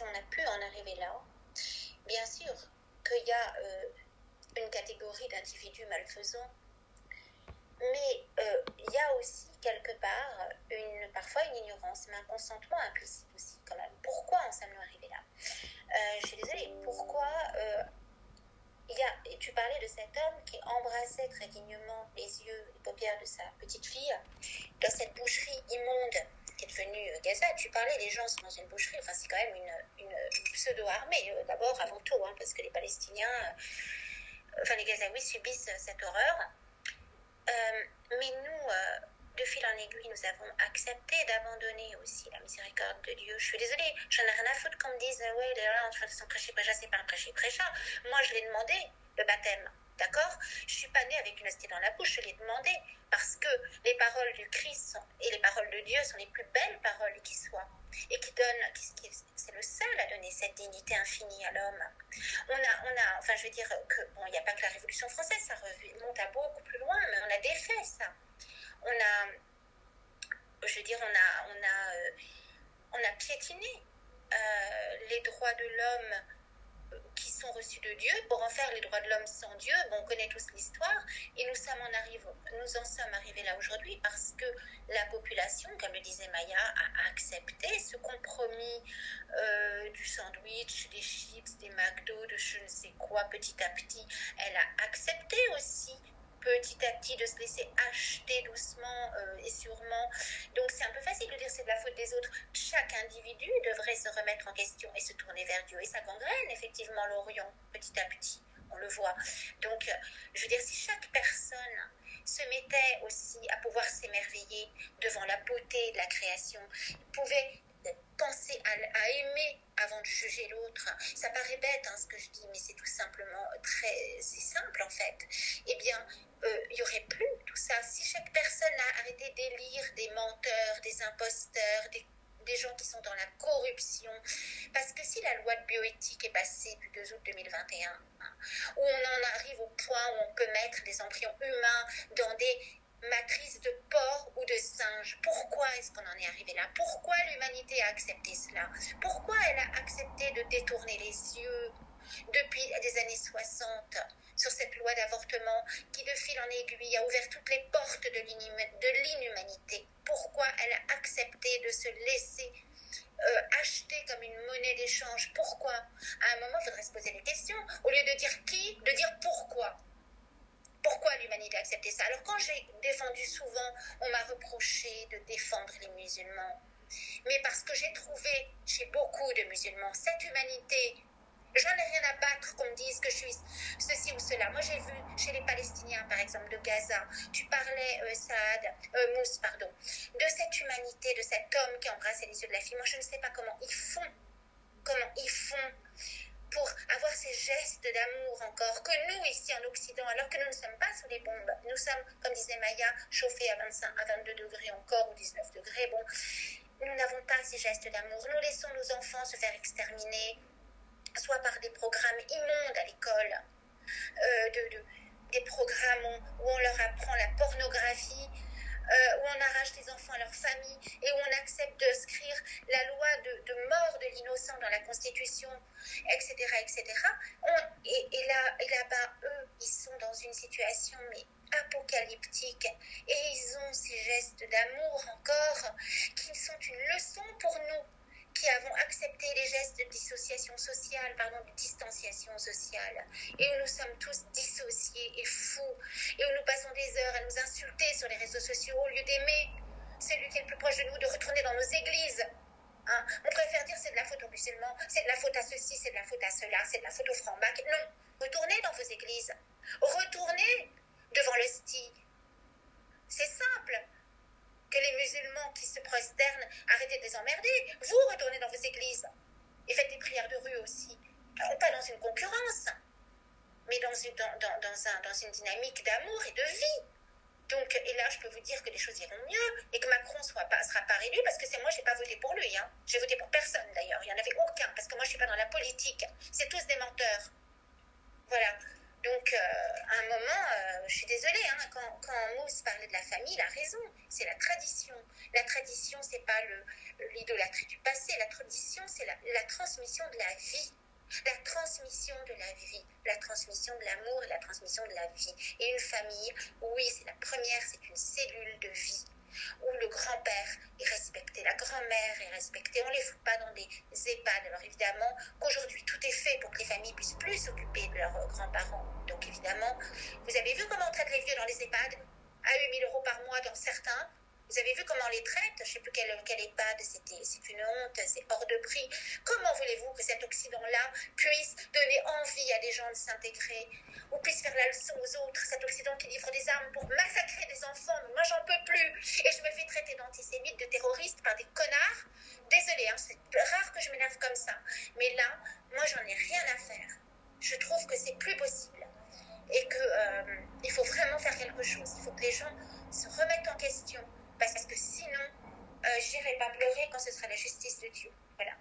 on a pu en arriver là, bien sûr qu'il y a une catégorie d'individus malfaisants, mais il y a aussi quelque part parfois une ignorance, mais un consentement implicite aussi quand même. Pourquoi en sommes-nous arrivés là? Je suis désolée, pourquoi tu parlais de cet homme qui embrassait très dignement les yeux, les paupières de sa petite fille dans cette boucherie immonde qui est devenue Gaza. Tu parlais, les gens sont dans une boucherie, enfin c'est quand même une pseudo-armée d'abord, avant tout, parce que les Palestiniens, les Gazaouis subissent cette horreur. Mais nous, de fil en aiguille, nous avons accepté d'abandonner aussi la miséricorde de Dieu. Je suis désolée, j'en ai rien à foutre qu'on me dise ouais, il est là en train de s'en prêcher prêcha, c'est pas un prêcher prêcha. Moi, je l'ai demandé, le baptême, d'accord? Je suis pas née avec une hostie dans la bouche, je l'ai demandé parce que les paroles du Christ et les paroles de Dieu sont les plus belles paroles qui soient et qui donnent, c'est le seul à donner cette dignité infinie à l'homme. Je veux dire que bon, il n'y a pas que la Révolution française, ça remonte à beaucoup plus loin, mais on a défait ça. On a piétiné les droits de l'homme qui sont reçus de Dieu pour en faire les droits de l'homme sans Dieu. Bon, on connaît tous l'histoire et nous en sommes arrivés là aujourd'hui parce que la population, comme le disait Maya, a accepté ce compromis du sandwich, des chips, des McDo, de je ne sais quoi, petit à petit. Elle a accepté aussi petit à petit de se laisser acheter doucement et sûrement. Donc c'est un peu facile de dire c'est de la faute des autres. Chaque individu devrait se remettre en question et se tourner vers Dieu. Et ça gangrène effectivement l'Orient petit à petit, on le voit. Donc je veux dire, si chaque personne se mettait aussi à pouvoir s'émerveiller devant la beauté de la création, pouvait penser à aimer avant de juger l'autre. Ça paraît bête ce que je dis, mais c'est tout simplement c'est simple en fait. Eh bien, il n'y aurait plus tout ça. Si chaque personne a arrêté d'élire des menteurs, des imposteurs, des gens qui sont dans la corruption, parce que si la loi de bioéthique est passée du 2 août 2021, où on en arrive au point où on peut mettre des embryons humains dans des matrice de porc ou de singe. Pourquoi est-ce qu'on en est arrivé là? Pourquoi l'humanité a accepté cela? Pourquoi elle a accepté de détourner les yeux depuis des années 60 sur cette loi d'avortement qui de fil en aiguille a ouvert toutes les portes de l'inhumanité? Pourquoi elle a accepté de se laisser acheter comme une monnaie d'échange? Pourquoi? À un moment, il faudrait se poser des questions. Au lieu de dire qui, de dire pourquoi. Pourquoi l'humanité a accepté ça? Alors quand j'ai défendu souvent, on m'a reproché de défendre les musulmans. Mais parce que j'ai trouvé chez beaucoup de musulmans cette humanité. J'en ai rien à battre qu'on me dise que je suis ceci ou cela. Moi, j'ai vu chez les Palestiniens, par exemple, de Gaza, tu parlais, Mousse, pardon, de cette humanité, de cet homme qui embrassait les yeux de la fille. Moi, je ne sais pas comment ils font pour avoir ces gestes d'amour encore, que nous, ici en Occident, alors que nous ne sommes pas sous les bombes, nous sommes, comme disait Maya, chauffés à 22 degrés encore, ou 19 degrés, bon, nous n'avons pas ces gestes d'amour. Nous laissons nos enfants se faire exterminer, soit par des programmes immondes à l'école, des programmes où on leur apprend la pornographie, où on arrache les enfants à leur famille et où on accepte d'inscrire la loi de mort de l'innocent dans la Constitution, etc. etc. Et là-bas, eux, ils sont dans une situation apocalyptique et ils ont ces gestes d'amour encore qui sont une leçon pour nous qui avons accepté les gestes de dissociation sociale, de distanciation sociale, et où nous sommes tous dissociés et fous, et où nous passons des heures à nous insulter sur les réseaux sociaux au lieu d'aimer celui qui est le plus proche de nous, de retourner dans nos églises. On préfère dire c'est de la faute aux musulmans, c'est de la faute à ceci, c'est de la faute à cela, c'est de la faute aux francs-macs. Non, retournez dans vos églises, retournez devant l'hostie. C'est simple. Que les musulmans qui se prosternent, arrêtez de les emmerder. Vous retournez dans vos églises et faites des prières de rue aussi. Pas dans une concurrence, mais dans une dynamique d'amour et de vie. Donc, et là, je peux vous dire que les choses iront mieux et que Macron sera pas réélu parce que c'est moi, j'ai pas voté pour lui. J'ai voté pour personne d'ailleurs. Il n'y en avait aucun parce que moi, je suis pas dans la politique. C'est tous des menteurs. Voilà. Donc, à un moment, je suis désolée, hein, quand Mousse parlait de la famille, il a raison. C'est la tradition. La tradition, c'est pas l'idolâtrie du passé. La tradition, c'est la transmission de la vie. La transmission de la vie, la transmission de l'amour et la transmission de la vie. Et une famille, oui, c'est la première, c'est une cellule de vie où le grand-père est respecté, la grand-mère est respectée. On ne les fout pas dans des EHPAD. Alors évidemment qu'aujourd'hui, tout est fait pour que les familles puissent plus s'occuper de leurs grands-parents. Donc évidemment, vous avez vu comment on traite les vieux dans les EHPAD à 8 000 € par mois dans certains. Vous avez vu comment on les traite? Je ne sais plus quel EHPAD, c'est une honte, c'est hors de prix. Comment voulez-vous que cet Occident-là puisse donner envie à des gens de s'intégrer ou puisse faire la leçon aux autres? Cet Occident qui livre des armes pour massacrer des enfants, moi j'en peux plus. Et je me fais traiter d'antisémite, de terroriste par des connards. Désolée, hein, c'est rare que je m'énerve comme ça. Mais là, moi j'en ai rien à faire. Je trouve que c'est plus possible. Et qu'il faut vraiment faire quelque chose. Il faut que les gens se remettent en question. Parce que sinon, j'irai pas pleurer quand ce sera la justice de Dieu. Voilà.